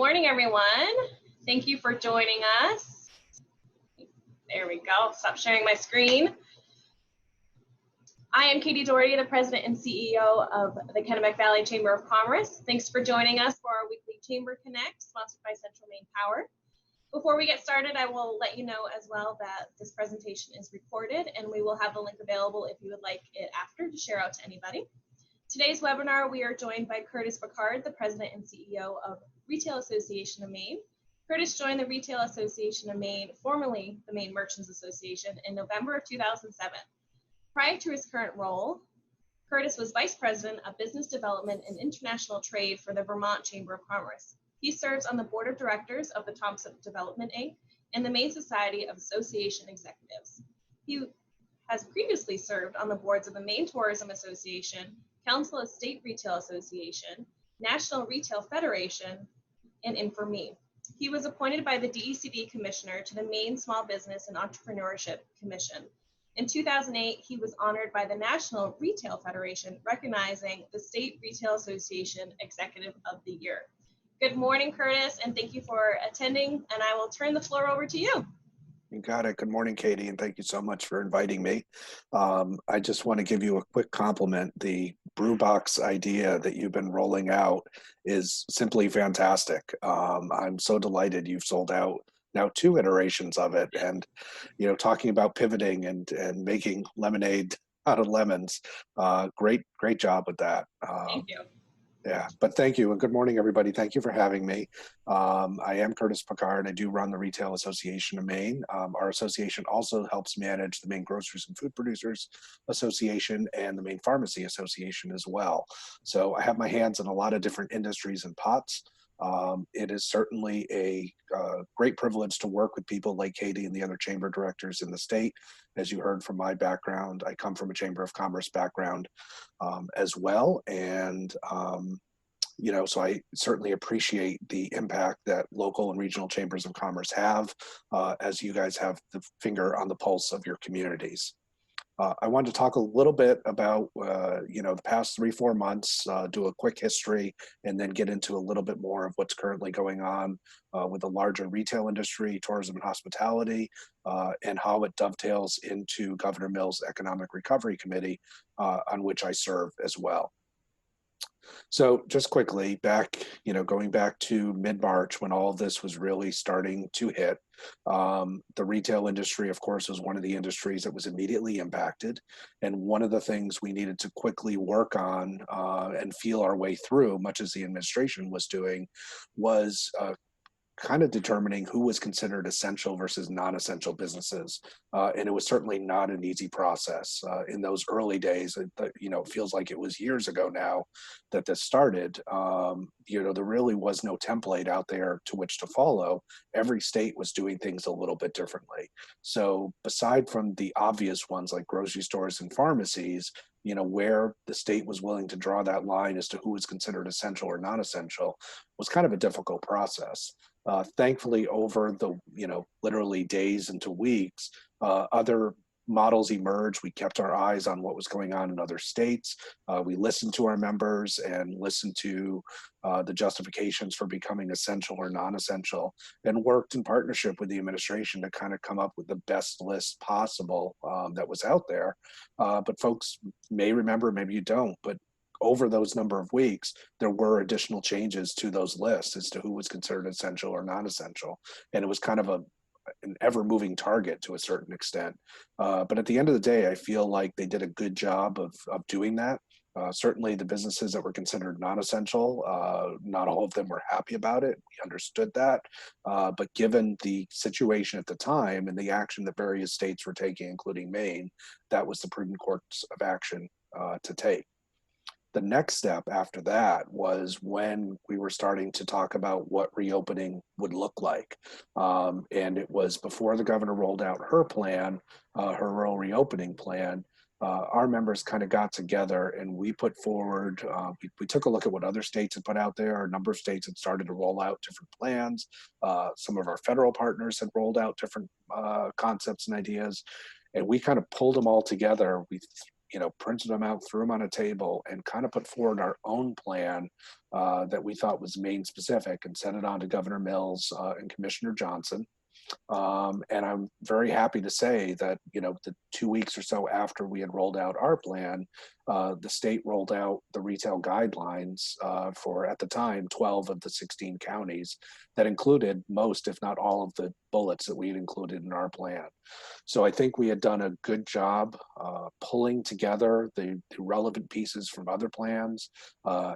morning, everyone. Thank you for joining us. There we go. Stop sharing my screen. I am Katie Doherty, the President and CEO of the Kennebec Valley Chamber of Commerce. Thanks for joining us for our weekly Chamber Connect, sponsored by Central Maine Power. Before we get started, I will let you know as well that this presentation is recorded, and we will have the link available if you would like it after to share out to anybody. Today's webinar, we are joined by Curtis Picard, the President and CEO of Retail Association of Maine. Curtis joined the Retail Association of Maine, formerly the Maine Merchants Association, in November of 2007. Prior to his current role, Curtis was Vice President of Business Development and International Trade for the Vermont Chamber of Commerce. He serves on the Board of Directors of the Thompson Development Inc. and the Maine Society of Association Executives. He has previously served on the boards of the Maine Tourism Association, Council of State Retail Association, National Retail Federation, and Informe. He was appointed by the DECD Commissioner to the Maine Small Business and Entrepreneurship Commission. In 2008, he was honored by the National Retail Federation, recognizing the State Retail Association Executive of the Year. Good morning, Curtis, and thank you for attending, and I will turn the floor over to you. You got it. Good morning, Katie, and thank you so much for inviting me. I just want to give you a quick compliment. The brew box idea that you've been rolling out is simply fantastic. I'm so delighted you've sold out now 2 iterations of it, and talking about pivoting and making lemonade out of lemons. Great job with that. Thank you. Yeah, but thank you, and good morning, everybody. Thank you for having me. I am Curtis Picard. I do run the Retail Association of Maine. Our association also helps manage the Maine Grocers and Food Producers Association and the Maine Pharmacy Association as well. So I have my hands in a lot of different industries and pots. It is certainly a great privilege to work with people like Katie and the other chamber directors in the state. As you heard from my background, I come from a Chamber of Commerce background as well. And, so I certainly appreciate the impact that local and regional chambers of commerce have as you guys have the finger on the pulse of your communities. I wanted to talk a little bit about, the past 3-4 months, do a quick history, and then get into a little bit more of what's currently going on with the larger retail industry, tourism and hospitality, and how it dovetails into Governor Mills' Economic Recovery Committee, on which I serve as well. So just quickly, going back to mid-March when all of this was really starting to hit, the retail industry, of course, was one of the industries that was immediately impacted. And one of the things we needed to quickly work on and feel our way through, much as the administration was doing, was kind of determining who was considered essential versus non-essential businesses. And it was certainly not an easy process. In those early days, it feels like it was years ago now that this started. There really was no template out there to which to follow. Every state was doing things a little bit differently. So aside from the obvious ones like grocery stores and pharmacies, where the state was willing to draw that line as to who was considered essential or non-essential was kind of a difficult process. Thankfully, over the, literally days into weeks, other models emerged. We kept our eyes on what was going on in other states. We listened to our members and listened to the justifications for becoming essential or non-essential, and worked in partnership with the administration to kind of come up with the best list possible that was out there. But folks may remember, maybe you don't, but over those number of weeks, there were additional changes to those lists as to who was considered essential or non-essential. And it was kind of an ever-moving target to a certain extent. But at the end of the day, I feel like they did a good job of doing that. Certainly the businesses that were considered non-essential, not all of them were happy about it. We understood that. But given the situation at the time and the action that various states were taking, including Maine, that was the prudent course of action to take. The next step after that was when we were starting to talk about what reopening would look like. And it was before the governor rolled out her plan, her rural reopening plan. Our members kind of got together and we put forward, we took a look at what other states had put out there. A number of states had started to roll out different plans. Some of our federal partners had rolled out different concepts and ideas. And we kind of pulled them all together. We printed them out, threw them on a table, and kind of put forward our own plan that we thought was Maine specific, and sent it on to Governor Mills and Commissioner Johnson. And I'm very happy to say that, the 2 weeks or so after we had rolled out our plan, the state rolled out the retail guidelines for, at the time, 12 of the 16 counties that included most, if not all, of the bullets that we had included in our plan. So I think we had done a good job pulling together the relevant pieces from other plans,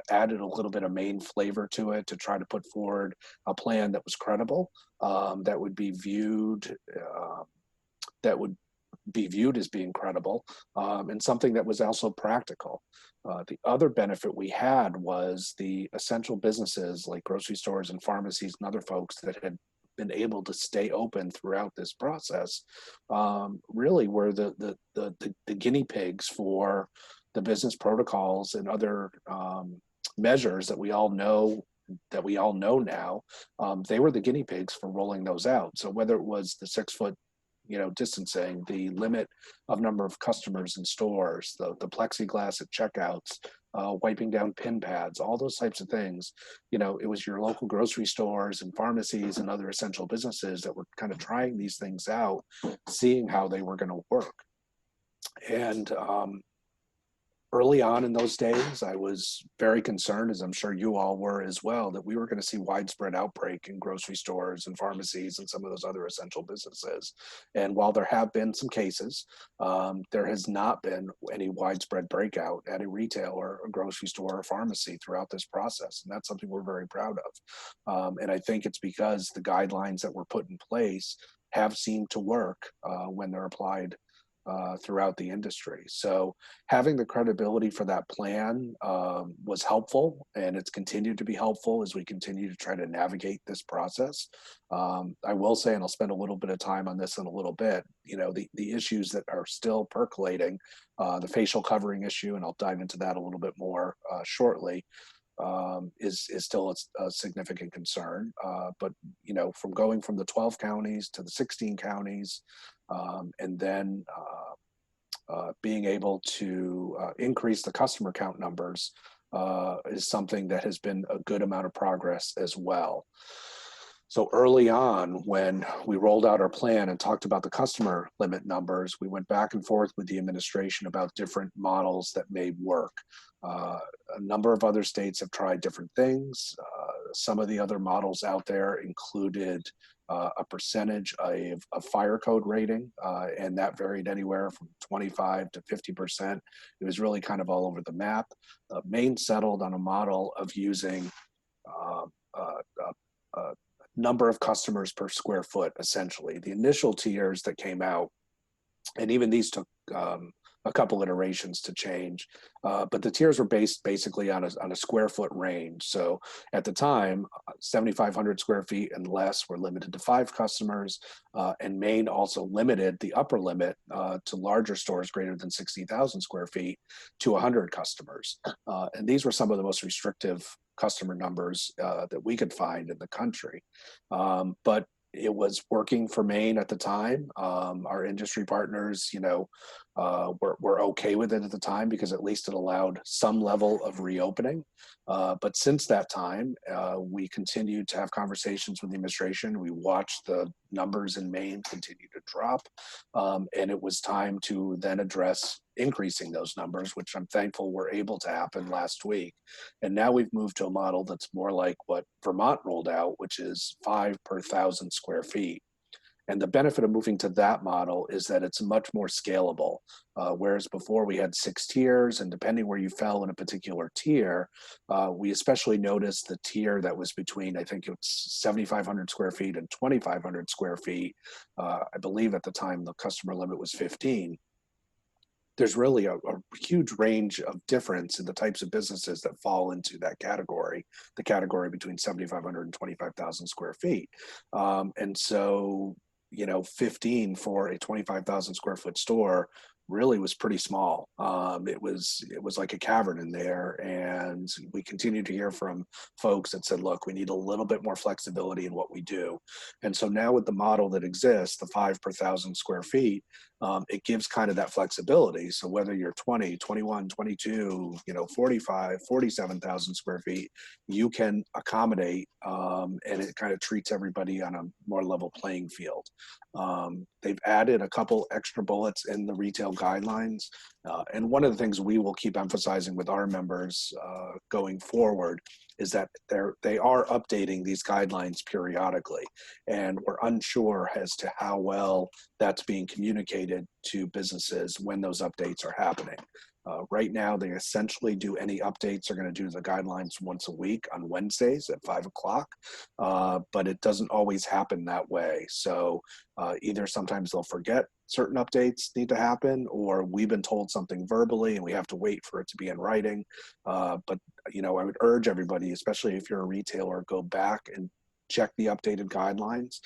added a little bit of Maine flavor to it to try to put forward a plan that was credible, that would be viewed as being credible, and something that was also practical. The other benefit we had was the essential businesses like grocery stores and pharmacies and other folks that had been able to stay open throughout this process, really were the guinea pigs for the business protocols and other measures that we all know now. They were the guinea pigs for rolling those out. So whether it was the 6-foot distancing, the limit of number of customers in stores, the plexiglass at checkouts, wiping down pin pads, all those types of things, it was your local grocery stores and pharmacies and other essential businesses that were kind of trying these things out, seeing how they were going to work. And early on in those days, I was very concerned, as I'm sure you all were as well, that we were going to see widespread outbreak in grocery stores and pharmacies and some of those other essential businesses. And while there have been some cases, there has not been any widespread breakout at a retail or a grocery store or pharmacy throughout this process. And that's something we're very proud of. And I think it's because the guidelines that were put in place have seemed to work when they're applied throughout the industry. So having the credibility for that plan was helpful, and it's continued to be helpful as we continue to try to navigate this process. I will say, and I'll spend a little bit of time on this in a little bit, the issues that are still percolating, the facial covering issue, and I'll dive into that a little bit more shortly, is still a significant concern. But from going from the 12 counties to the 16 counties, and then being able to increase the customer count numbers is something that has been a good amount of progress as well. So early on, when we rolled out our plan and talked about the customer limit numbers, we went back and forth with the administration about different models that may work. A number of other states have tried different things. Some of the other models out there included a percentage of fire code rating, and that varied anywhere from 25 to 50%. It was really kind of all over the map. Maine settled on a model of using number of customers per square foot, essentially. The initial tiers that came out, and even these took a couple iterations to change, but the tiers were based basically on a square foot range. So at the time, 7,500 square feet and less were limited to 5 customers, and Maine also limited the upper limit to larger stores greater than 60,000 square feet to 100 customers. And these were some of the most restrictive customer numbers that we could find in the country. But it was working for Maine at the time. Our industry partners, were okay with it at the time because at least it allowed some level of reopening. But since that time, we continued to have conversations with the administration. We watched the numbers in Maine continue to drop, and it was time to then address increasing those numbers, which I'm thankful were able to happen last week. And now we've moved to a model that's more like what Vermont rolled out, which is 5 per 1,000 square feet. And the benefit of moving to that model is that it's much more scalable. Whereas before we had 6 tiers, and depending where you fell in a particular tier, we especially noticed the tier that was between, I think it's 7,500 square feet and 2,500 square feet. I believe at the time the customer limit was 15. There's really a huge range of difference in the types of businesses that fall into that category, the category between 7,500 and 25,000 square feet. And so, 15 for a 25,000 square foot store really was pretty small. It was like a cavern in there, and we continued to hear from folks that said, "Look, we need a little bit more flexibility in what we do." And so now with the model that exists, the 5 per 1,000 square feet, it gives kind of that flexibility. So whether you're 20, 21, 22, 45, 47,000 square feet, you can accommodate, and it kind of treats everybody on a more level playing field. They've added a couple extra bullets in the retail guidelines. And one of the things we will keep emphasizing with our members going forward is that they are updating these guidelines periodically. And we're unsure as to how well that's being communicated to businesses when those updates are happening. Right now, they essentially do any updates are going to do the guidelines once a week on Wednesdays at 5 o'clock, but it doesn't always happen that way. So either sometimes they'll forget certain updates need to happen, or we've been told something verbally and we have to wait for it to be in writing. But I would urge everybody, especially if you're a retailer, go back and check the updated guidelines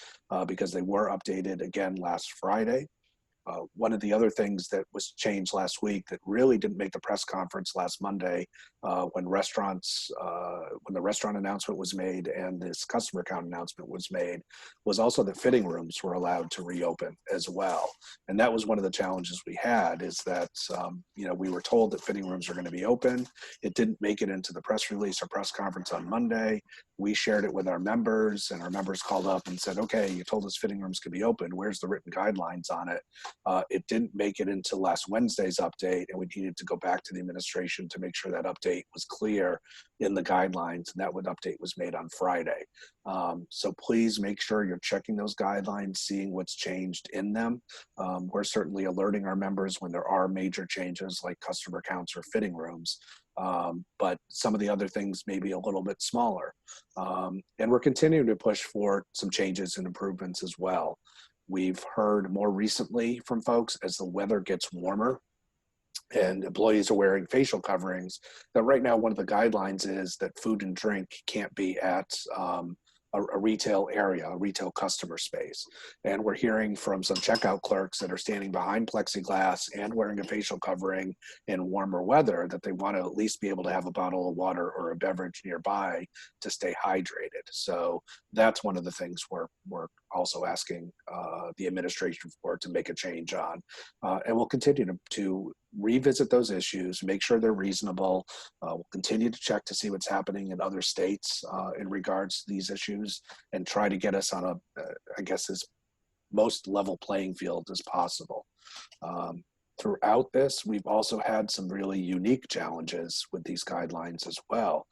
because they were updated again last Friday. One of the other things that was changed last week that really didn't make the press conference last Monday when the restaurant announcement was made and this customer count announcement was made was also that fitting rooms were allowed to reopen as well. And that was one of the challenges we had is that, we were told that fitting rooms are going to be open. It didn't make it into the press release or press conference on Monday. We shared it with our members, and our members called up and said, "Okay, you told us fitting rooms could be open. Where's the written guidelines on it?" It didn't make it into last Wednesday's update, and we needed to go back to the administration to make sure that update was clear in the guidelines, and that update was made on Friday. So please make sure you're checking those guidelines, seeing what's changed in them. We're certainly alerting our members when there are major changes like customer counts or fitting rooms. But some of the other things may be a little bit smaller. And we're continuing to push for some changes and improvements as well. We've heard more recently from folks as the weather gets warmer and employees are wearing facial coverings, that right now one of the guidelines is that food and drink can't be at a retail area, a retail customer space. And we're hearing from some checkout clerks that are standing behind plexiglass and wearing a facial covering in warmer weather that they want to at least be able to have a bottle of water or a beverage nearby to stay hydrated. So that's one of the things we're also asking the administration for to make a change on. And we'll continue to revisit those issues, make sure they're reasonable. We'll continue to check to see what's happening in other states in regards to these issues and try to get us on as most level playing field as possible. Throughout this, we've also had some really unique challenges with these guidelines as well.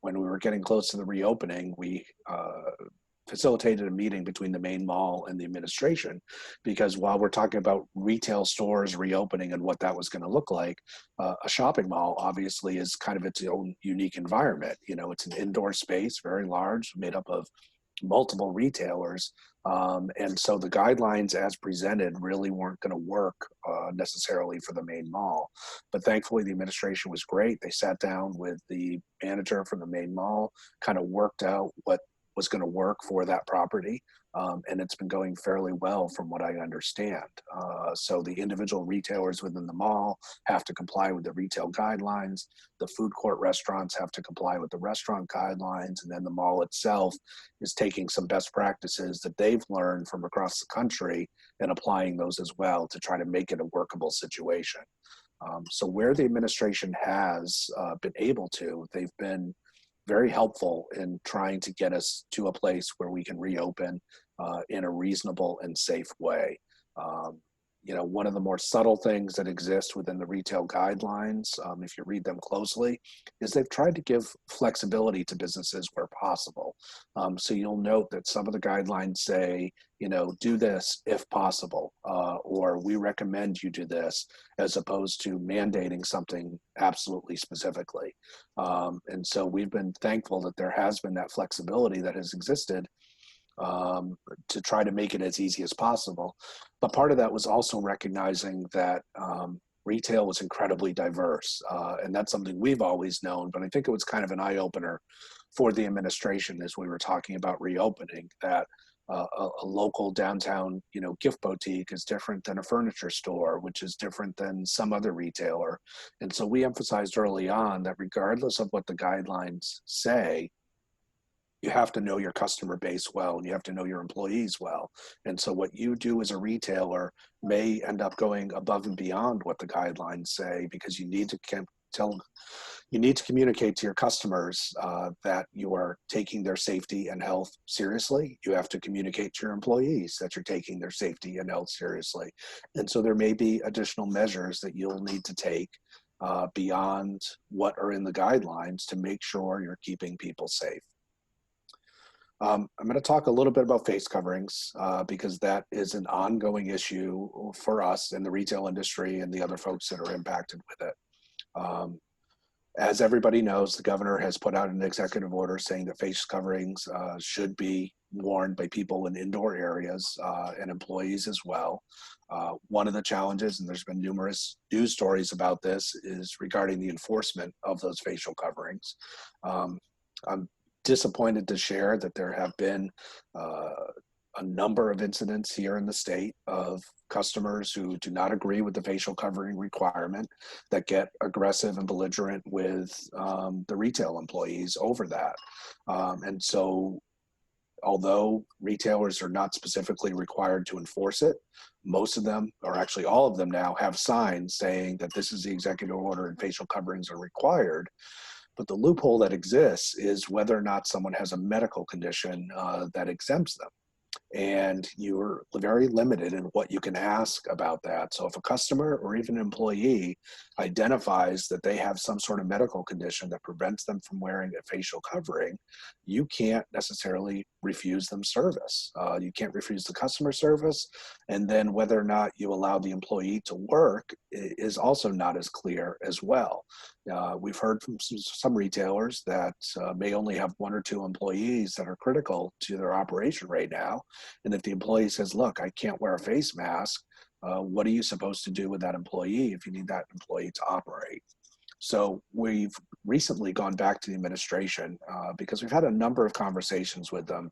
When we were getting close to the reopening, we facilitated a meeting between the Maine Mall and the administration, because while we're talking about retail stores reopening and what that was going to look like, a shopping mall obviously is kind of its own unique environment. It's an indoor space, very large, made up of multiple retailers. And so the guidelines as presented really weren't going to work necessarily for the Maine Mall. But thankfully, the administration was great. They sat down with the manager from the Maine Mall, kind of worked out what was going to work for that property. And it's been going fairly well from what I understand. So the individual retailers within the mall have to comply with the retail guidelines. The food court restaurants have to comply with the restaurant guidelines. And then the mall itself is taking some best practices that they've learned from across the country and applying those as well to try to make it a workable situation. So where the administration has been able to, they've been very helpful in trying to get us to a place where we can reopen in a reasonable and safe way. One of the more subtle things that exist within the retail guidelines, if you read them closely, is they've tried to give flexibility to businesses where possible. So you'll note that some of the guidelines say, do this if possible, or we recommend you do this, as opposed to mandating something absolutely specifically. And so we've been thankful that there has been that flexibility that has existed to try to make it as easy as possible. But part of that was also recognizing that retail was incredibly diverse. And that's something we've always known, but I think it was kind of an eye-opener for the administration as we were talking about reopening, that a local downtown, gift boutique is different than a furniture store, which is different than some other retailer. And so we emphasized early on that regardless of what the guidelines say, you have to know your customer base well, and you have to know your employees well. And so what you do as a retailer may end up going above and beyond what the guidelines say, because you need to communicate to your customers that you are taking their safety and health seriously. You have to communicate to your employees that you're taking their safety and health seriously. And so there may be additional measures that you'll need to take beyond what are in the guidelines to make sure you're keeping people safe. I'm going to talk a little bit about face coverings because that is an ongoing issue for us in the retail industry and the other folks that are impacted with it. As everybody knows, the governor has put out an executive order saying that face coverings should be worn by people in indoor areas and employees as well. One of the challenges, and there's been numerous news stories about this, is regarding the enforcement of those facial coverings. I'm disappointed to share that there have been a number of incidents here in the state of customers who do not agree with the facial covering requirement that get aggressive and belligerent with the retail employees over that. And so although retailers are not specifically required to enforce it, most of them, or actually all of them now, have signs saying that this is the executive order and facial coverings are required. But the loophole that exists is whether or not someone has a medical condition that exempts them. And you're very limited in what you can ask about that. So if a customer or even an employee identifies that they have some sort of medical condition that prevents them from wearing a facial covering, you can't necessarily refuse them service. You can't refuse the customer service. And then whether or not you allow the employee to work is also not as clear as well. We've heard from some retailers that may only have 1 or 2 employees that are critical to their operation right now. And if the employee says, look, I can't wear a face mask, what are you supposed to do with that employee if you need that employee to operate? So we've recently gone back to the administration because we've had a number of conversations with them,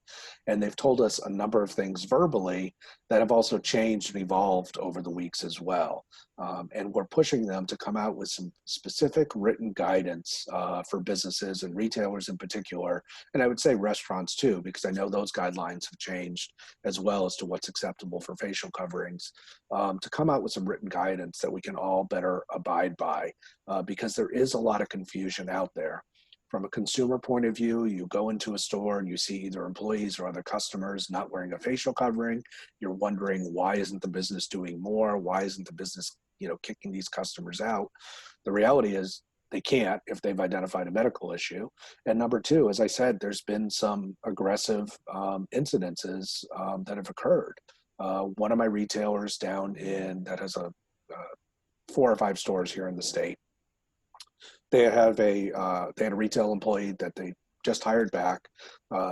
and they've told us a number of things verbally that have also changed and evolved over the weeks as well. And we're pushing them to come out with some specific written guidance for businesses and retailers in particular, and I would say restaurants too, because I know those guidelines have changed as well as to what's acceptable for facial coverings, to come out with some written guidance that we can all better abide by, because there is a lot of confusion out there. From a consumer point of view, you go into a store and you see either employees or other customers not wearing a facial covering. You're wondering, why isn't the business doing more? Why isn't the business, kicking these customers out? The reality is they can't if they've identified a medical issue. And number 2, as I said, there's been some aggressive incidences that have occurred. One of my retailers down in that has 4 or 5 stores here in the state. They had a retail employee that they just hired back,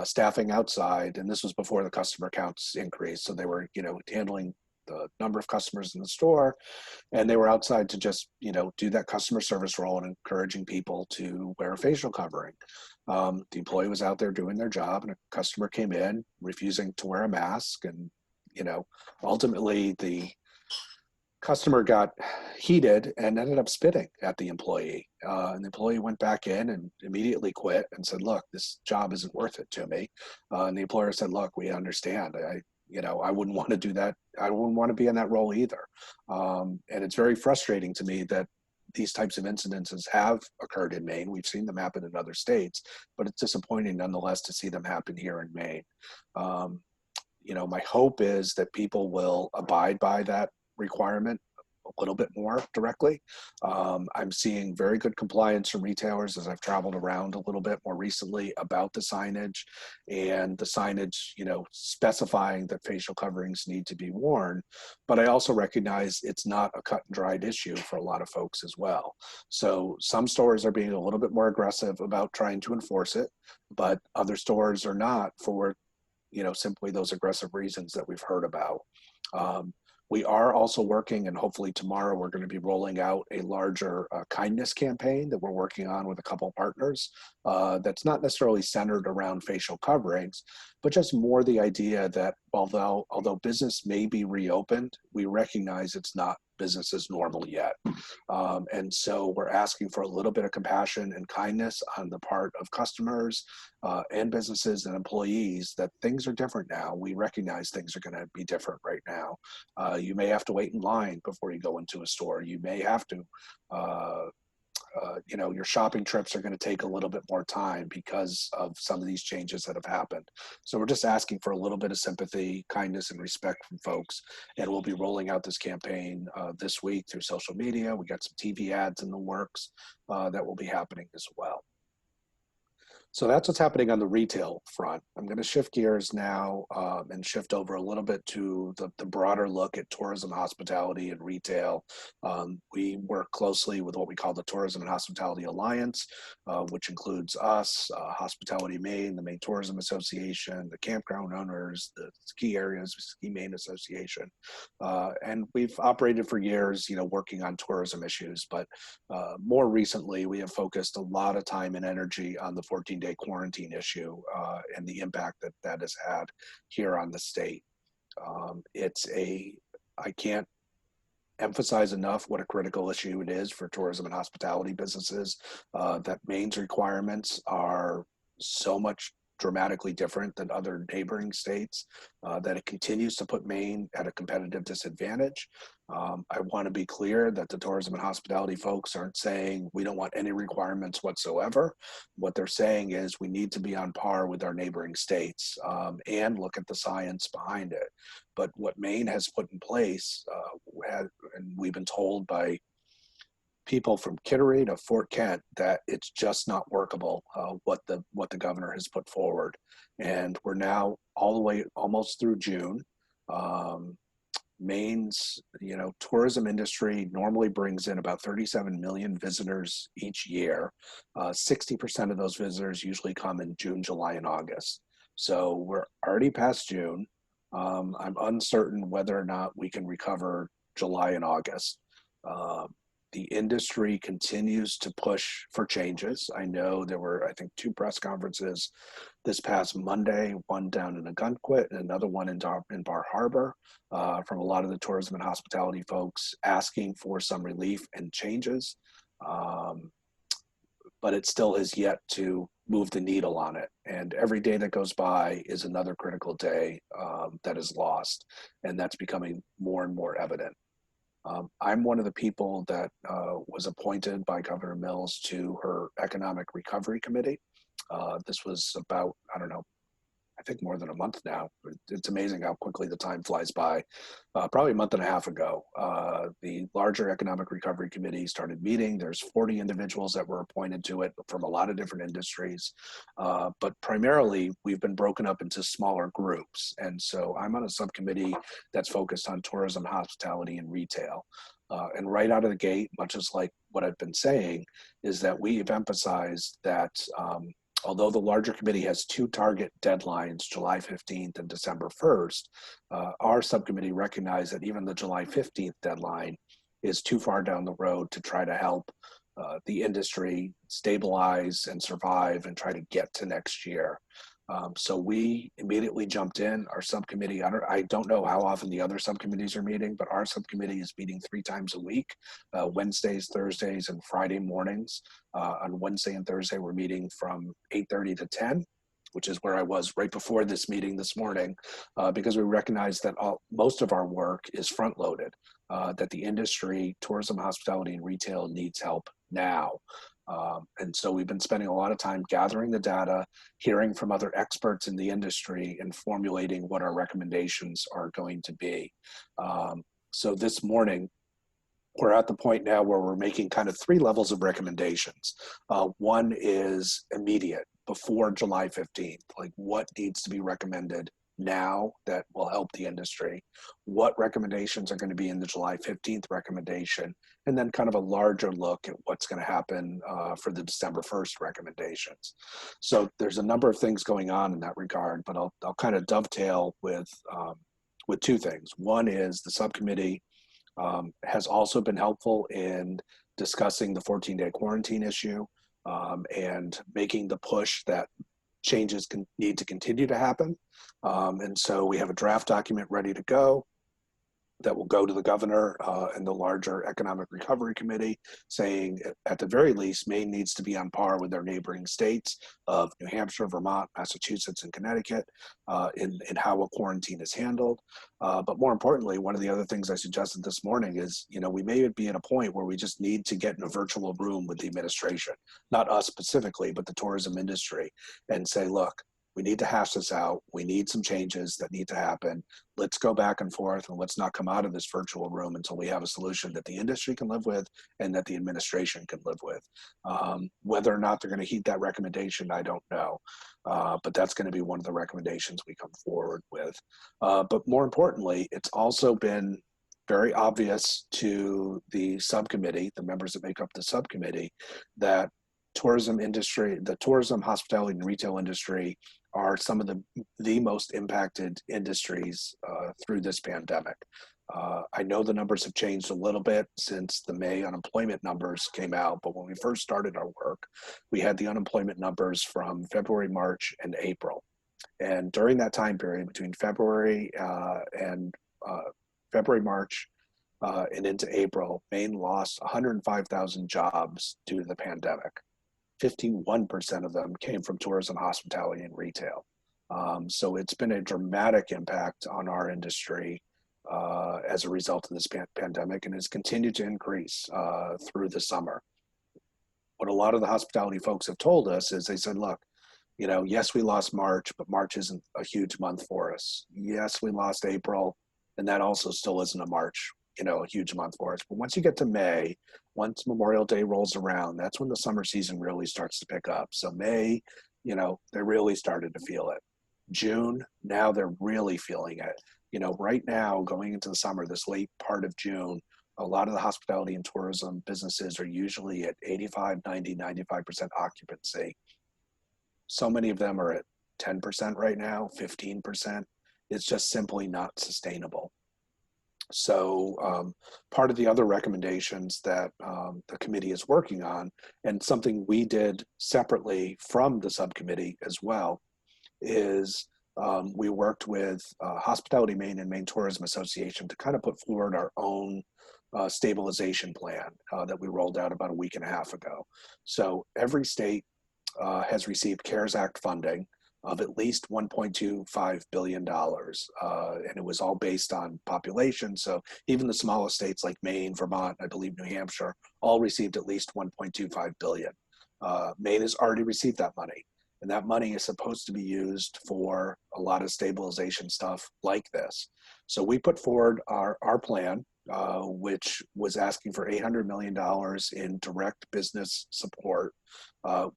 staffing outside, and this was before the customer counts increased. So they were, handling the number of customers in the store, and they were outside to just, do that customer service role and encouraging people to wear a facial covering. The employee was out there doing their job, and a customer came in refusing to wear a mask, and ultimately the customer got heated and ended up spitting at the employee. And the employee went back in and immediately quit and said, look, this job isn't worth it to me. And the employer said, look, we understand. I wouldn't want to do that. I wouldn't want to be in that role either. And it's very frustrating to me that these types of incidences have occurred in Maine. We've seen them happen in other states, but it's disappointing nonetheless to see them happen here in Maine. My hope is that people will abide by that requirement a little bit more directly. I'm seeing very good compliance from retailers as I've traveled around a little bit more recently about the signage, and the signage, specifying that facial coverings need to be worn. But I also recognize it's not a cut and dried issue for a lot of folks as well. So some stores are being a little bit more aggressive about trying to enforce it, but other stores are not for, simply those aggressive reasons that we've heard about. We are also working, and hopefully tomorrow we're going to be rolling out a larger kindness campaign that we're working on with a couple partners. That's not necessarily centered around facial coverings, but just more the idea that although business may be reopened, we recognize it's not business as normal yet. And so we're asking for a little bit of compassion and kindness on the part of customers and businesses and employees, that things are different now. We recognize things are going to be different right now. You may have to wait in line before you go into a store. You may have to, your shopping trips are going to take a little bit more time because of some of these changes that have happened. So we're just asking for a little bit of sympathy, kindness, and respect from folks. And we'll be rolling out this campaign this week through social media. We got some TV ads in the works that will be happening as well. So that's what's happening on the retail front. I'm going to shift gears now and shift over a little bit to the broader look at tourism, hospitality, and retail. We work closely with what we call the Tourism and Hospitality Alliance, which includes us, Hospitality Maine, the Maine Tourism Association, the campground owners, the ski areas, Ski Maine Association. And we've operated for years, working on tourism issues. But more recently, we have focused a lot of time and energy on the 14-day quarantine issue and the impact that has had here on the state. I can't emphasize enough what a critical issue it is for tourism and hospitality businesses, that Maine's requirements are so much dramatically different than other neighboring states, that it continues to put Maine at a competitive disadvantage. I want to be clear that the tourism and hospitality folks aren't saying we don't want any requirements whatsoever. What they're saying is we need to be on par with our neighboring states and look at the science behind it. But what Maine has put in place, and we've been told by people from Kittery to Fort Kent that it's just not workable, what the governor has put forward. And we're now all the way almost through June. Maine's tourism industry normally brings in about 37 million visitors each year. 60% of those visitors usually come in June, July, and August. So we're already past June. I'm uncertain whether or not we can recover July and August. The industry continues to push for changes. I know there were, I think, 2 press conferences this past Monday, one down in Agunquit and another one in Bar Harbor, from a lot of the tourism and hospitality folks asking for some relief and changes. But it still has yet to move the needle on it. And every day that goes by is another critical day that is lost. And that's becoming more and more evident. I'm one of the people that was appointed by Governor Mills to her Economic Recovery Committee. This was about, I think more than a month now. It's amazing how quickly the time flies by. Probably a month and a half ago, the larger Economic Recovery Committee started meeting. There's 40 individuals that were appointed to it from a lot of different industries. But primarily, we've been broken up into smaller groups. And so I'm on a subcommittee that's focused on tourism, hospitality, and retail. And right out of the gate, much as like what I've been saying, is that we've emphasized that although the larger committee has 2 target deadlines, July 15th and December 1st, our subcommittee recognized that even the July 15th deadline is too far down the road to try to help the industry stabilize and survive and try to get to next year. So we immediately jumped in. Our subcommittee, I don't know how often the other subcommittees are meeting, but our subcommittee is meeting 3 times a week, Wednesdays, Thursdays, and Friday mornings. On Wednesday and Thursday, we're meeting from 8:30 to 10, which is where I was right before this meeting this morning, because we recognize that most of our work is front-loaded, that the industry, tourism, hospitality, and retail needs help now. And so we've been spending a lot of time gathering the data, hearing from other experts in the industry, and formulating what our recommendations are going to be. So this morning, we're at the point now where we're making kind of 3 levels of recommendations. One is immediate, before July 15th, like what needs to be recommended now that will help the industry, what recommendations are going to be in the July 15th recommendation, and then kind of a larger look at what's going to happen for the December 1st recommendations. So there's a number of things going on in that regard, but I'll kind of dovetail with with two things. One is the subcommittee has also been helpful in discussing the 14-day quarantine issue and making the push that changes need to continue to happen. And so we have a draft document ready to go that will go to the governor and the larger economic recovery committee, saying at the very least, Maine needs to be on par with their neighboring states of New Hampshire, Vermont, Massachusetts, and Connecticut in how a quarantine is handled. But more importantly, one of the other things I suggested this morning is, we may be at a point where we just need to get in a virtual room with the administration, not us specifically, but the tourism industry, and say, look, we need to hash this out. We need some changes that need to happen. Let's go back and forth, and let's not come out of this virtual room until we have a solution that the industry can live with and that the administration can live with. Whether or not they're going to heed that recommendation, I don't know. But that's going to be one of the recommendations we come forward with. But more importantly, it's also been very obvious to the subcommittee, the members that make up the subcommittee, that the tourism, hospitality, and retail industry are some of the most impacted industries through this pandemic. I know the numbers have changed a little bit since the May unemployment numbers came out, but when we first started our work, we had the unemployment numbers from February, March, and April. And during that time period, between February, March, and into April, Maine lost 105,000 jobs due to the pandemic. 51% of them came from tourism, hospitality, and retail. So it's been a dramatic impact on our industry as a result of this pandemic, and has continued to increase through the summer. What a lot of the hospitality folks have told us is they said, look, yes, we lost March, but March isn't a huge month for us. Yes, we lost April, and that also still isn't a huge month for us. But once you get to May, once Memorial Day rolls around, that's when the summer season really starts to pick up. So May, they really started to feel it. June, now they're really feeling it. Right now, going into the summer, this late part of June, a lot of the hospitality and tourism businesses are usually at 85, 90, 95% occupancy. So many of them are at 10% right now, 15%. It's just simply not sustainable. So part of the other recommendations that the committee is working on, and something we did separately from the subcommittee as well, is we worked with Hospitality Maine and Maine Tourism Association to kind of put forward our own stabilization plan that we rolled out about a week and a half ago. So every state has received CARES Act funding of at least $1.25 billion. And it was all based on population. So even the smallest states like Maine, Vermont, I believe New Hampshire, all received at least $1.25 billion. Maine has already received that money. And that money is supposed to be used for a lot of stabilization stuff like this. So we put forward our plan, which was asking for $800 million in direct business support.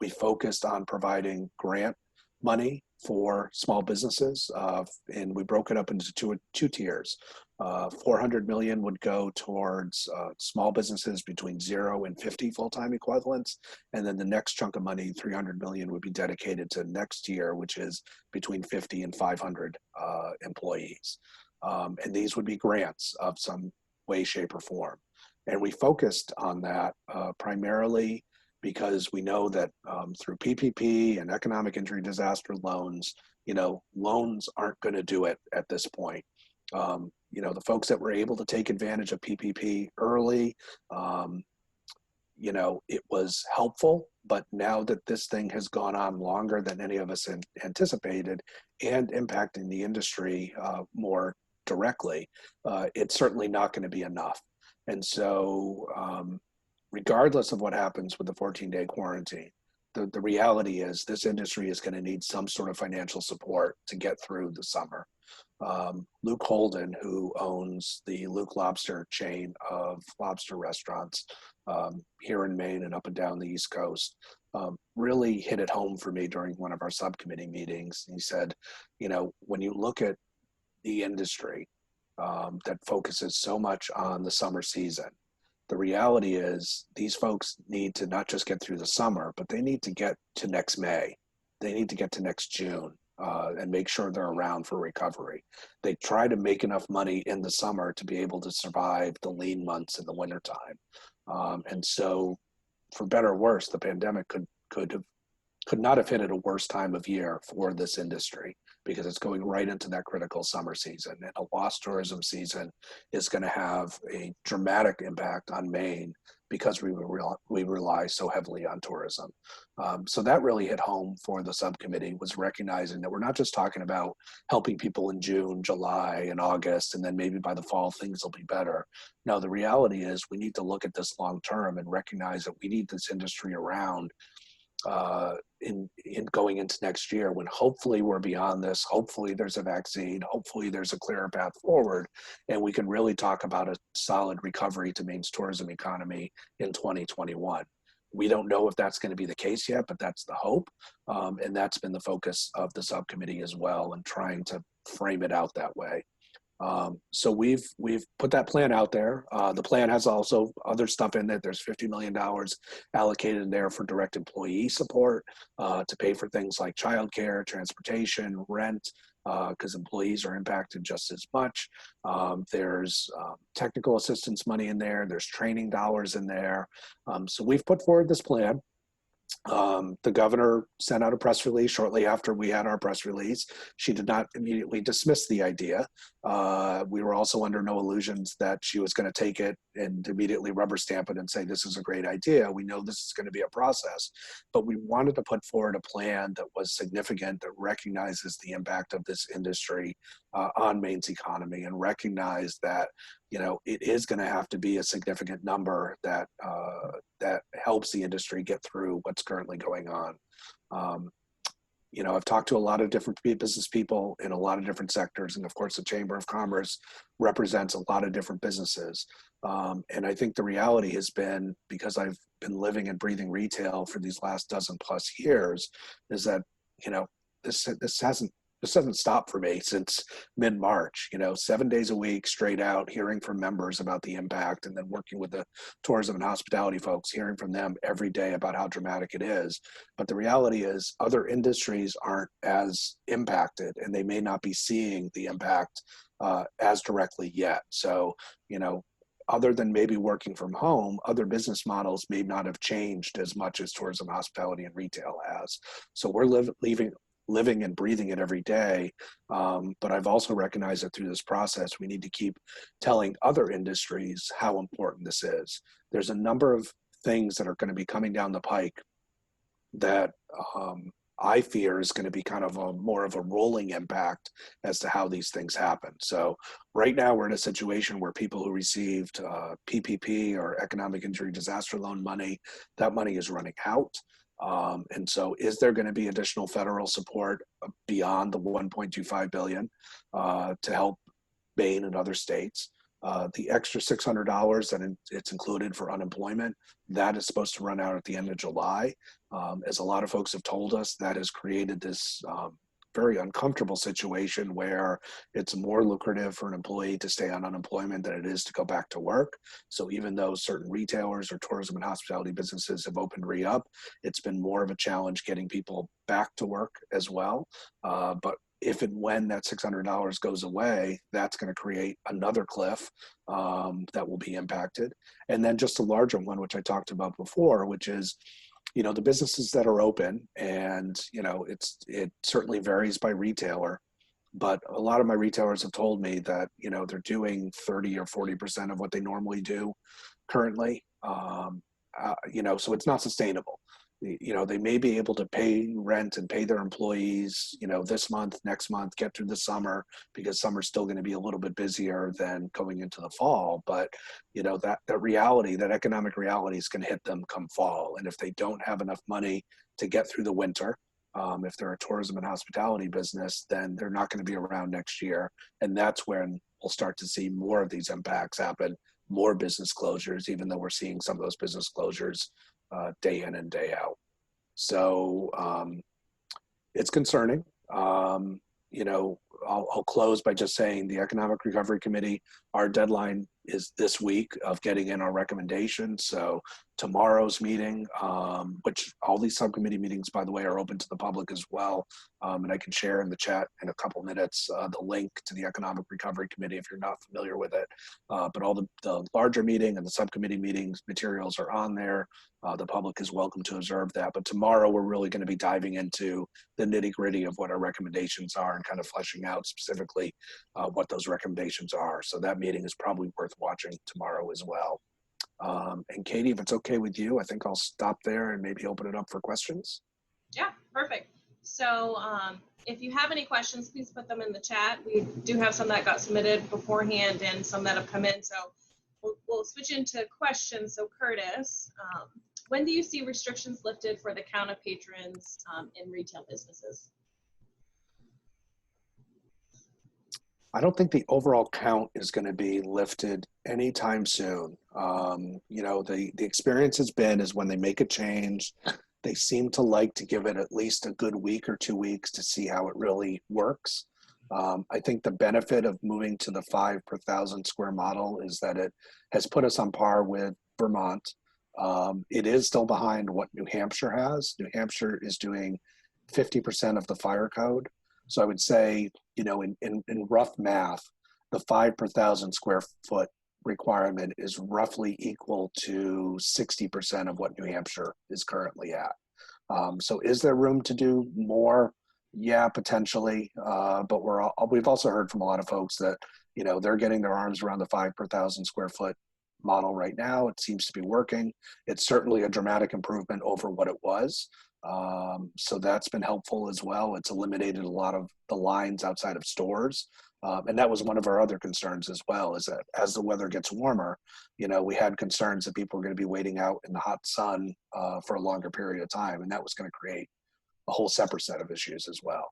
We focused on providing grant money for small businesses, and we broke it up into two tiers. 400 million would go towards small businesses between 0 and 50 full-time equivalents, and then the next chunk of money, 300 million, would be dedicated to next year, which is between 50 and 500 employees. And these would be grants of some way, shape, or form. And we focused on that primarily because we know that through PPP and economic injury disaster loans, loans aren't going to do it at this point. The folks that were able to take advantage of PPP early, it was helpful, but now that this thing has gone on longer than any of us anticipated and impacting the industry more directly, it's certainly not going to be enough. And so regardless of what happens with the 14-day quarantine, the reality is this industry is going to need some sort of financial support to get through the summer. Luke Holden, who owns the Luke Lobster chain of lobster restaurants here in Maine and up and down the East Coast, really hit it home for me during one of our subcommittee meetings. He said, when you look at the industry that focuses so much on the summer season, the reality is these folks need to not just get through the summer, but they need to get to next May. They need to get to next June. and make sure they're around for recovery. They try to make enough money in the summer to be able to survive the lean months in the wintertime. And so, for better or worse, the pandemic could not have hit at a worse time of year for this industry, because it's going right into that critical summer season, and a lost tourism season is going to have a dramatic impact on Maine because we rely so heavily on tourism. So that really hit home for the subcommittee, was recognizing that we're not just talking about helping people in June, July, and August, and then maybe by the fall things will be better. No, the reality is we need to look at this long term and recognize that we need this industry around in going into next year, when hopefully we're beyond this. Hopefully there's a vaccine. Hopefully there's a clearer path forward, and we can really talk about a solid recovery to Maine's tourism economy in 2021. We don't know if that's going to be the case yet, but that's the hope, and that's been the focus of the subcommittee as well, and trying to frame it out that way. So we've put that plan out there. The plan has also other stuff in it. There's $50 million allocated in there for direct employee support, to pay for things like childcare, transportation, rent, because employees are impacted just as much. There's technical assistance money in there. There's training dollars in there. So we've put forward this plan. The governor sent out a press release shortly after we had our press release. She did not immediately dismiss the idea. We were also under no illusions that she was going to take it and immediately rubber stamp it and say, this is a great idea. We know this is going to be a process, but we wanted to put forward a plan that was significant, that recognizes the impact of this industry on Maine's economy, and recognize that, you know, it is going to have to be a significant number that that helps the industry get through what's currently going on. You know, I've talked to a lot of different business people in a lot of different sectors, and of course the Chamber of Commerce represents a lot of different businesses. And I think the reality has been, because I've been living and breathing retail for these last dozen plus years, is that, you know, this hasn't stopped for me since mid-March. You know, 7 days a week straight out, hearing from members about the impact, and then working with the tourism and hospitality folks, hearing from them every day about how dramatic it is. But the reality is other industries aren't as impacted, and they may not be seeing the impact as directly yet. So, you know, other than maybe working from home, other business models may not have changed as much as tourism, hospitality, and retail has. So we're living and breathing it every day. But I've also recognized that through this process, we need to keep telling other industries how important this is. There's a number of things that are going to be coming down the pike that I fear is going to be kind of more of a rolling impact as to how these things happen. So right now we're in a situation where people who received PPP, or economic injury disaster loan money, that money is running out. And so is there going to be additional federal support beyond the $1.25 billion to help Maine and other states? The extra $600 that it's included for unemployment, that is supposed to run out at the end of July. As a lot of folks have told us, that has created this very uncomfortable situation where it's more lucrative for an employee to stay on unemployment than it is to go back to work. So even though certain retailers or tourism and hospitality businesses have opened re-up, it's been more of a challenge getting people back to work as well. But if and when that $600 goes away, that's going to create another cliff that will be impacted. And then just a larger one, which I talked about before, which is, you know, the businesses that are open, and, you know, it certainly varies by retailer, but a lot of my retailers have told me that, you know, they're doing 30 or 40% of what they normally do currently. You know, so it's not sustainable. You know, they may be able to pay rent and pay their employees, you know, this month, next month, get through the summer, because summer's still going to be a little bit busier than going into the fall. But, you know, that reality, that economic reality, is going to hit them come fall. And if they don't have enough money to get through the winter, if they're a tourism and hospitality business, then they're not going to be around next year. And that's when we'll start to see more of these impacts happen, more business closures, even though we're seeing some of those business closures day in and day out. So it's concerning. You know, I'll close by just saying the Economic Recovery Committee, our deadline is this week of getting in our recommendations. So tomorrow's meeting, which all these subcommittee meetings, by the way, are open to the public as well. And I can share in the chat in a couple minutes the link to the Economic Recovery Committee if you're not familiar with it. But all the larger meeting and the subcommittee meetings materials are on there. The public is welcome to observe that. But tomorrow we're really going to be diving into the nitty gritty of what our recommendations are and kind of fleshing out specifically what those recommendations are. So that meeting is probably worth watching tomorrow as well. And Katie, if it's okay with you, I think I'll stop there and maybe open it up for questions. Yeah, perfect. So if you have any questions, please put them in the chat. We do have some that got submitted beforehand and some that have come in. So we'll switch into questions. So Curtis, when do you see restrictions lifted for the count of patrons in retail businesses? I don't think the overall count is going to be lifted anytime soon. You know, the experience has been is when they make a change, they seem to like to give it at least a good week or 2 weeks to see how it really works. I think the benefit of moving to the 5 per 1,000 square model is that it has put us on par with Vermont. It is still behind what New Hampshire has. New Hampshire is doing 50% of the fire code. So I would say, you know, in rough math, the 5 per 1,000 square foot requirement is roughly equal to 60% of what New Hampshire is currently at. So is there room to do more? Yeah, potentially. But we've also heard from a lot of folks that, you know, they're getting their arms around the 5 per 1,000 square foot model right now. It seems to be working. It's certainly a dramatic improvement over what it was. So that's been helpful as well. It's eliminated a lot of the lines outside of stores. And that was one of our other concerns as well, is that as the weather gets warmer, you know, we had concerns that people were going to be waiting out in the hot sun for a longer period of time. And that was going to create a whole separate set of issues as well.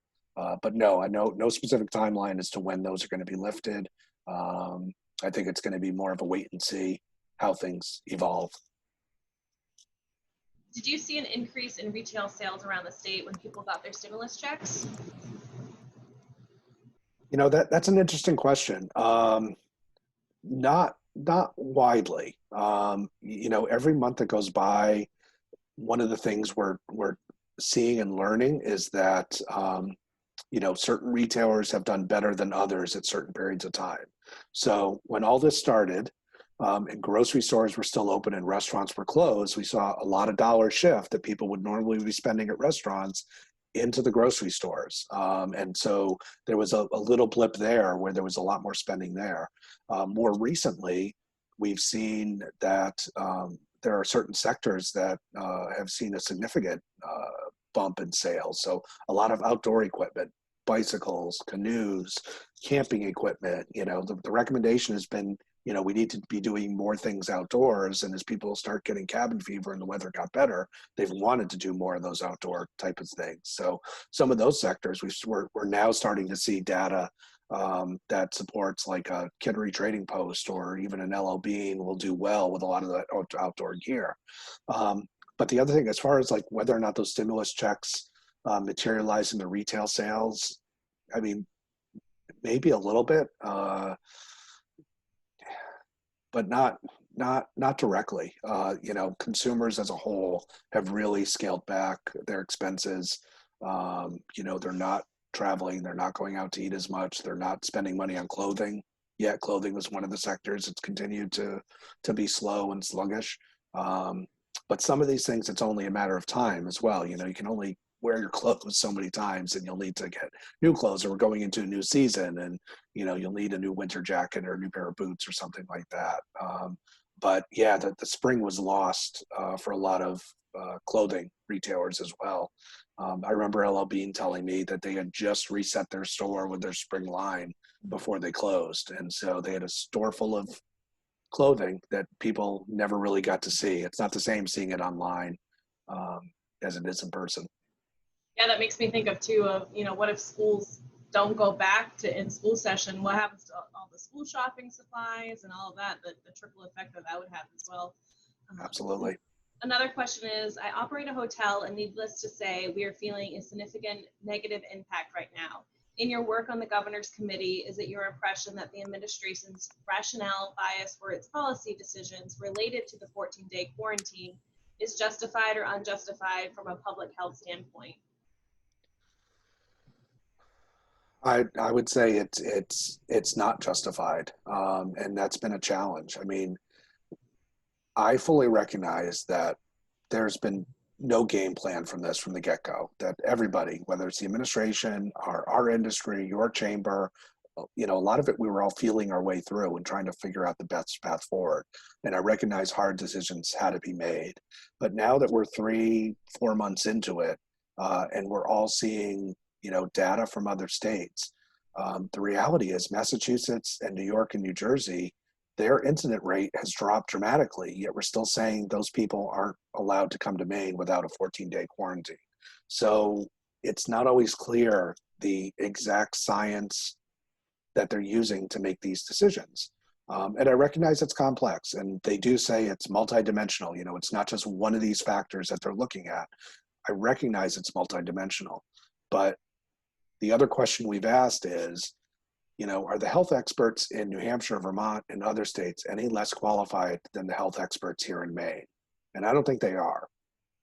But no, I know no specific timeline as to when those are going to be lifted. I think it's going to be more of a wait and see how things evolve. Did you see an increase in retail sales around the state when people got their stimulus checks? You know, that's an interesting question. Not widely. You know, every month that goes by, one of the things we're seeing and learning is that you know, certain retailers have done better than others at certain periods of time. So when all this started, and grocery stores were still open and restaurants were closed, we saw a lot of dollar shift that people would normally be spending at restaurants into the grocery stores. And so there was a little blip there where there was a lot more spending there. More recently, we've seen that there are certain sectors that have seen a significant bump in sales. So a lot of outdoor equipment, bicycles, canoes, camping equipment. You know, the recommendation has been, you know, we need to be doing more things outdoors. And as people start getting cabin fever and the weather got better, they've wanted to do more of those outdoor type of things. So some of those sectors, we're now starting to see data that supports like a Kittery Trading Post or even an LL Bean will do well with a lot of the outdoor gear. But the other thing, as far as like whether or not those stimulus checks materialize into retail sales, I mean, maybe a little bit. But not directly. You know, consumers as a whole have really scaled back their expenses. You know, they're not traveling, they're not going out to eat as much, they're not spending money on clothing. Yet clothing was one of the sectors that's continued to be slow and sluggish. But some of these things, it's only a matter of time as well. You know, you can only wear your clothes so many times and you'll need to get new clothes, or we're going into a new season and, you know, you'll need a new winter jacket or a new pair of boots or something like that. But yeah, the spring was lost for a lot of clothing retailers as well. I remember LL Bean telling me that they had just reset their store with their spring line before they closed. And so they had a store full of clothing that people never really got to see. It's not the same seeing it online as it is in person. Yeah, that makes me think of too of, you know, what if schools don't go back to in-school session? What happens to all the school shopping supplies and all of that, the trickle effect that would have as well. Absolutely. Another question is, I operate a hotel and needless to say, we are feeling a significant negative impact right now. In your work on the governor's committee, is it your impression that the administration's rationale bias for its policy decisions related to the 14-day quarantine is justified or unjustified from a public health standpoint? I would say it's not justified, and that's been a challenge. I mean, I fully recognize that there's been no game plan from this from the get-go, that everybody, whether it's the administration, our industry, your chamber, a lot of it we were all feeling our way through and trying to figure out the best path forward. And I recognize hard decisions had to be made. But now that we're 3-4 months into it, and we're all seeing, data from other states, the reality is Massachusetts and New York and New Jersey, their incident rate has dropped dramatically, yet we're still saying those people aren't allowed to come to Maine without a 14-day quarantine. So it's not always clear the exact science that they're using to make these decisions. And I recognize it's complex, and they do say it's multidimensional. It's not just one of these factors that they're looking at. I recognize it's multidimensional, but the other question we've asked is, are the health experts in New Hampshire, Vermont, and other states any less qualified than the health experts here in Maine? And I don't think they are.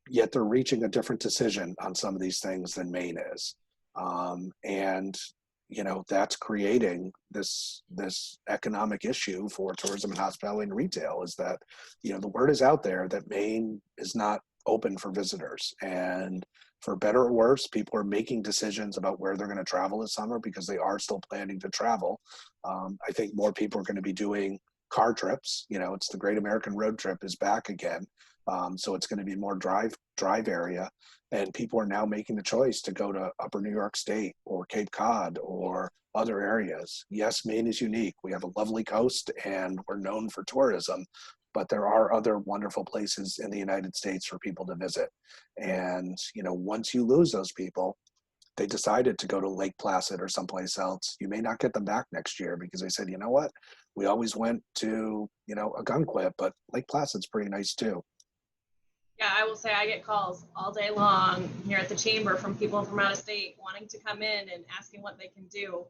Yet they're reaching a different decision on some of these things than Maine is. And that's creating this economic issue for tourism and hospitality and retail, is that, the word is out there that Maine is not open for visitors. And for better or worse, people are making decisions about where they're going to travel this summer because they are still planning to travel. I think more people are going to be doing car trips. It's the Great American Road Trip is back again. So it's going to be more drive area. And people are now making the choice to go to Upper New York State or Cape Cod or other areas. Yes, Maine is unique. We have a lovely coast and we're known for tourism, but there are other wonderful places in the United States for people to visit. And, once you lose those people, they decided to go to Lake Placid or someplace else, you may not get them back next year because they said, you know what, we always went to, Ogunquit, but Lake Placid's pretty nice too. Yeah, I will say I get calls all day long here at the chamber from people from out of state wanting to come in and asking what they can do.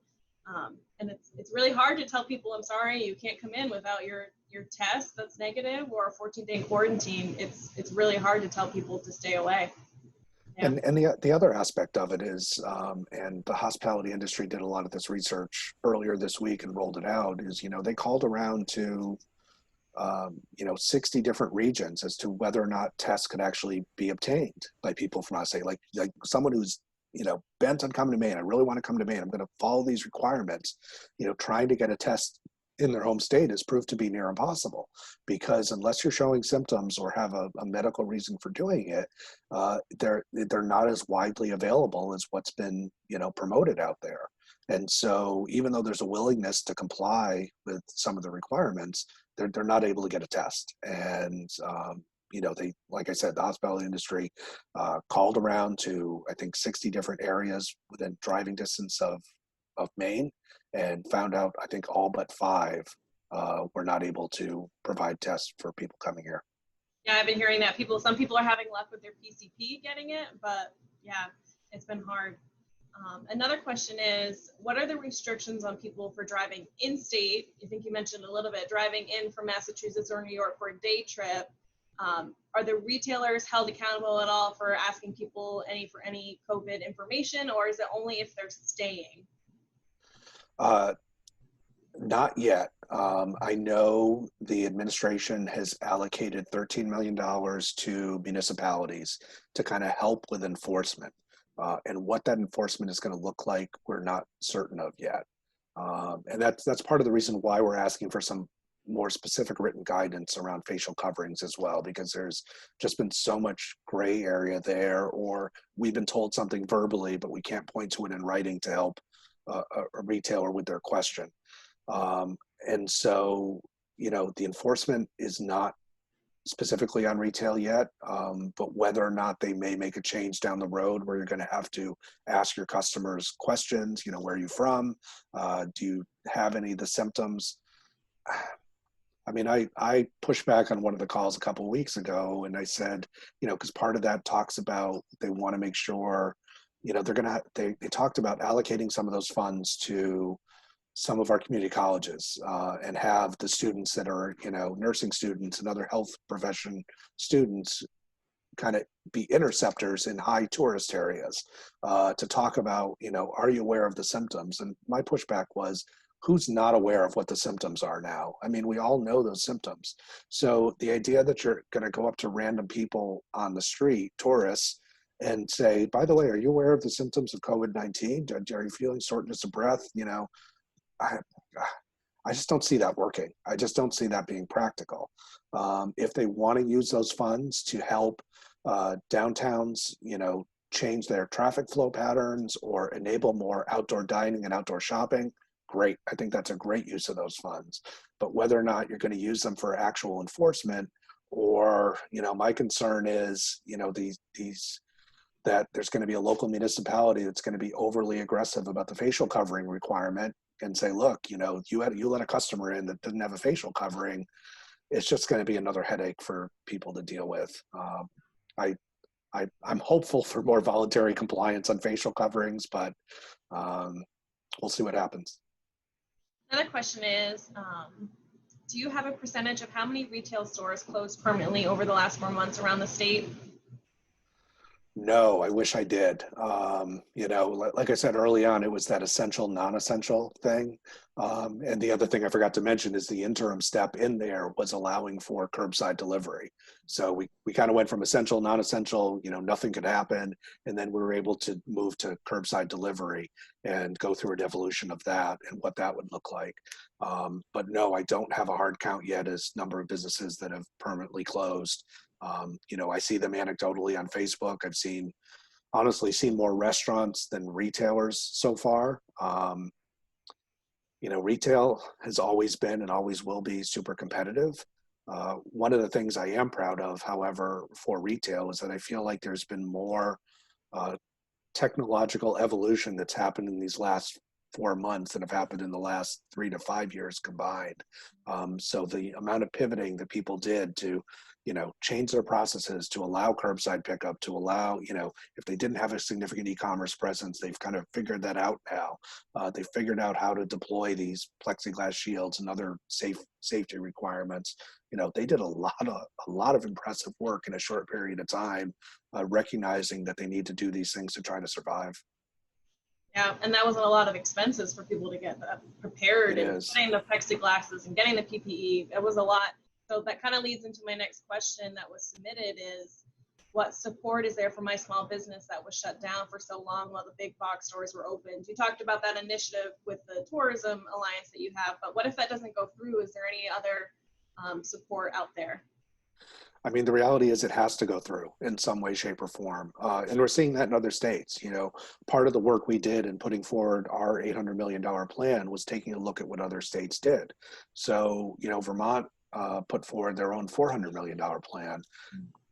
And it's really hard to tell people, I'm sorry, you can't come in without your test that's negative or a 14-day quarantine. It's really hard to tell people to stay away. Yeah. And the other aspect of it is, and the hospitality industry did a lot of this research earlier this week and rolled it out, is, they called around to 60 different regions as to whether or not tests could actually be obtained by people from out of state. Like someone who's, bent on coming to Maine, I really want to come to Maine, I'm going to follow these requirements, trying to get a test in their home state has proved to be near impossible, because unless you're showing symptoms or have a medical reason for doing it, they're not as widely available as what's been, promoted out there. And so even though there's a willingness to comply with some of the requirements, they're not able to get a test. And, they, like I said, the hospitality industry called around to, I think, 60 different areas within driving distance of Maine, and found out, I think, all but 5 were not able to provide tests for people coming here. Yeah, I've been hearing that some people are having luck with their PCP getting it, but yeah, it's been hard. Another question is, what are the restrictions on people for driving in-state? I think you mentioned a little bit, driving in from Massachusetts or New York for a day trip. Are the retailers held accountable at all for asking people for any COVID information, or is it only if they're staying? Not yet. I know the administration has allocated $13 million to municipalities to kind of help with enforcement. And what that enforcement is going to look like, we're not certain of yet. And that's part of the reason why we're asking for some more specific written guidance around facial coverings as well, because there's just been so much gray area there, or we've been told something verbally, but we can't point to it in writing to help a retailer with their question. And so, the enforcement is not specifically on retail yet, but whether or not they may make a change down the road where you're going to have to ask your customers questions, where are you from? Do you have any of the symptoms? I mean, I pushed back on one of the calls a couple of weeks ago, and I said, because part of that talks about they want to make sure, they talked about allocating some of those funds to some of our community colleges and have the students that are, nursing students and other health profession students kind of be interceptors in high tourist areas to talk about, are you aware of the symptoms? And my pushback was, who's not aware of what the symptoms are now? I mean, we all know those symptoms. So the idea that you're going to go up to random people on the street, tourists, and say, by the way, are you aware of the symptoms of COVID-19? Are you feeling shortness of breath? I just don't see that working. I just don't see that being practical. If they want to use those funds to help downtowns, change their traffic flow patterns or enable more outdoor dining and outdoor shopping, great. I think that's a great use of those funds. But whether or not you're going to use them for actual enforcement, or, my concern is, that there's going to be a local municipality that's going to be overly aggressive about the facial covering requirement and say, look, you let a customer in that didn't have a facial covering. It's just going to be another headache for people to deal with. I'm hopeful for more voluntary compliance on facial coverings, but we'll see what happens. Another question is, do you have a percentage of how many retail stores closed permanently over the last 4 months around the state? No, I wish I did. Like I said early on, it was that essential, non-essential thing. And the other thing I forgot to mention is the interim step in there was allowing for curbside delivery. So we kind of went from essential, non-essential, nothing could happen. And then we were able to move to curbside delivery and go through an evolution of that and what that would look like. But no, I don't have a hard count yet as number of businesses that have permanently closed. I see them anecdotally on Facebook. I've honestly seen more restaurants than retailers so far. Retail has always been and always will be super competitive. One of the things I am proud of, however, for retail is that I feel like there's been more technological evolution that's happened in these last 4 months that have happened in the last 3 to 5 years combined. So the amount of pivoting that people did to, change their processes to allow curbside pickup, to allow, if they didn't have a significant e-commerce presence, they've kind of figured that out now. They figured out how to deploy these plexiglass shields and other safety requirements. They did a lot of impressive work in a short period of time, recognizing that they need to do these things to try to survive. Yeah, and that wasn't a lot of expenses for people to get that prepared and getting the plexiglasses and getting the PPE. It was a lot. So that kind of leads into my next question that was submitted is, what support is there for my small business that was shut down for so long while the big box stores were open? You talked about that initiative with the tourism alliance that you have, but what if that doesn't go through? Is there any other support out there? I mean, the reality is it has to go through in some way, shape, or form. And we're seeing that in other states. Part of the work we did in putting forward our $800 million plan was taking a look at what other states did. So, Vermont put forward their own $400 million plan.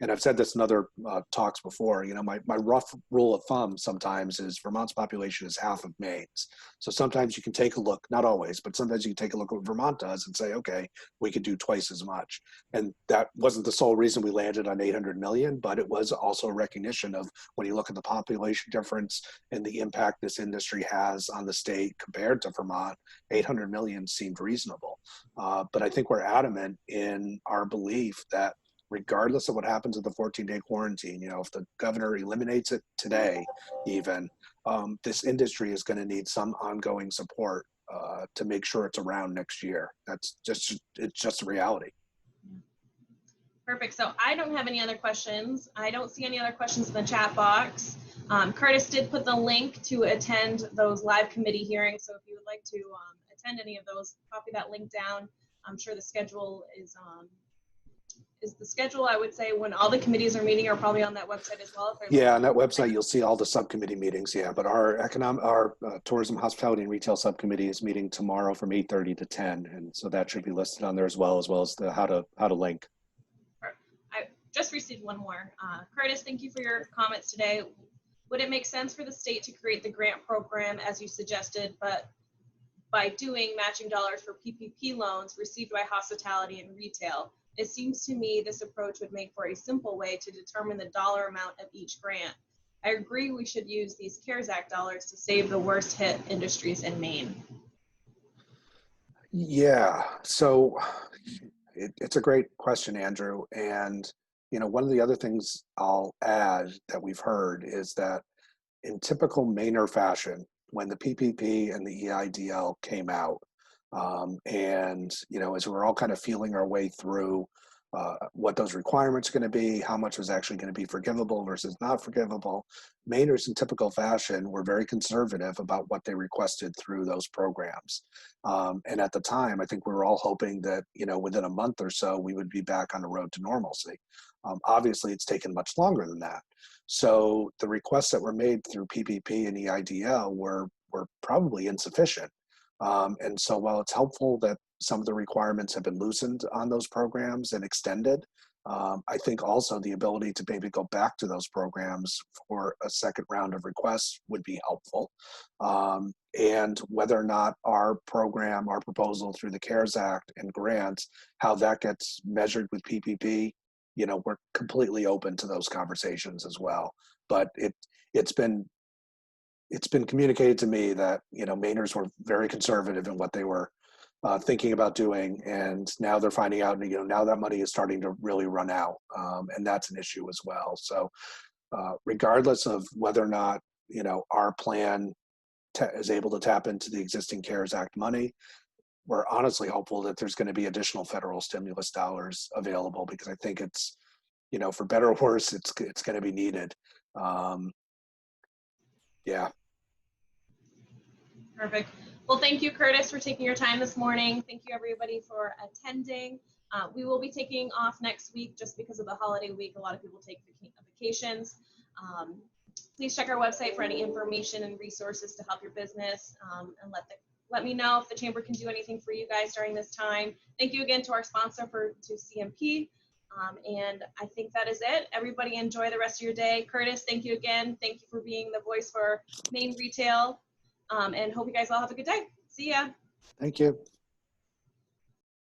And I've said this in other talks before, my rough rule of thumb sometimes is Vermont's population is half of Maine's. So sometimes you can take a look, not always, but sometimes you can take a look at what Vermont does and say, okay, we could do twice as much. And that wasn't the sole reason we landed on 800 million, but it was also a recognition of when you look at the population difference and the impact this industry has on the state compared to Vermont, 800 million seemed reasonable. But I think we're adamant in our belief that regardless of what happens with the 14-day quarantine, if the governor eliminates it today, even, this industry is going to need some ongoing support to make sure it's around next year. It's just a reality. Perfect. So I don't have any other questions. I don't see any other questions in the chat box. Curtis did put the link to attend those live committee hearings. So if you would like to attend any of those, copy that link down. I'm sure the schedule is the schedule, I would say, when all the committees are meeting, are probably on that website as well. Yeah, on that website, you'll see all the subcommittee meetings. Yeah, but our tourism, hospitality, and retail subcommittee is meeting tomorrow from 8:30 to 10, and so that should be listed on there as well as the how to link. I just received one more. Curtis, thank you for your comments today. Would it make sense for the state to create the grant program as you suggested, but by doing matching dollars for PPP loans received by hospitality and retail? It seems to me this approach would make for a simple way to determine the dollar amount of each grant. I agree we should use these CARES Act dollars to save the worst hit industries in Maine. Yeah, so it's a great question, Andrew. And, one of the other things I'll add that we've heard is that in typical Mainer fashion, when the PPP and the EIDL came out, and as we're all kind of feeling our way through what those requirements are going to be, how much was actually going to be forgivable versus not forgivable, Mainers in typical fashion were very conservative about what they requested through those programs. And at the time, I think we were all hoping that within a month or so we would be back on the road to normalcy. Obviously, it's taken much longer than that. So the requests that were made through PPP and EIDL were probably insufficient. And so while it's helpful that some of the requirements have been loosened on those programs and extended, I think also the ability to maybe go back to those programs for a second round of requests would be helpful. And whether or not our program, our proposal through the CARES Act and grants, how that gets measured with PPP, we're completely open to those conversations as well. But it's been communicated to me that Mainers were very conservative in what they were thinking about doing, and now they're finding out. Now that money is starting to really run out, and that's an issue as well. So, regardless of whether or not our plan is able to tap into the existing CARES Act money, we're honestly hopeful that there's going to be additional federal stimulus dollars available, because I think it's for better or worse, it's going to be needed. Yeah. Perfect. Well, thank you, Curtis, for taking your time this morning. Thank you, everybody, for attending. We will be taking off next week just because of the holiday week. A lot of people take vacations. Please check our website for any information and resources to help your business, and let me know if the Chamber can do anything for you guys during this time. Thank you again to our sponsor, to CMP. And I think that is it. Everybody enjoy the rest of your day. Curtis, thank you again. Thank you for being the voice for Maine Retail. And hope you guys all have a good day. See ya. Thank you.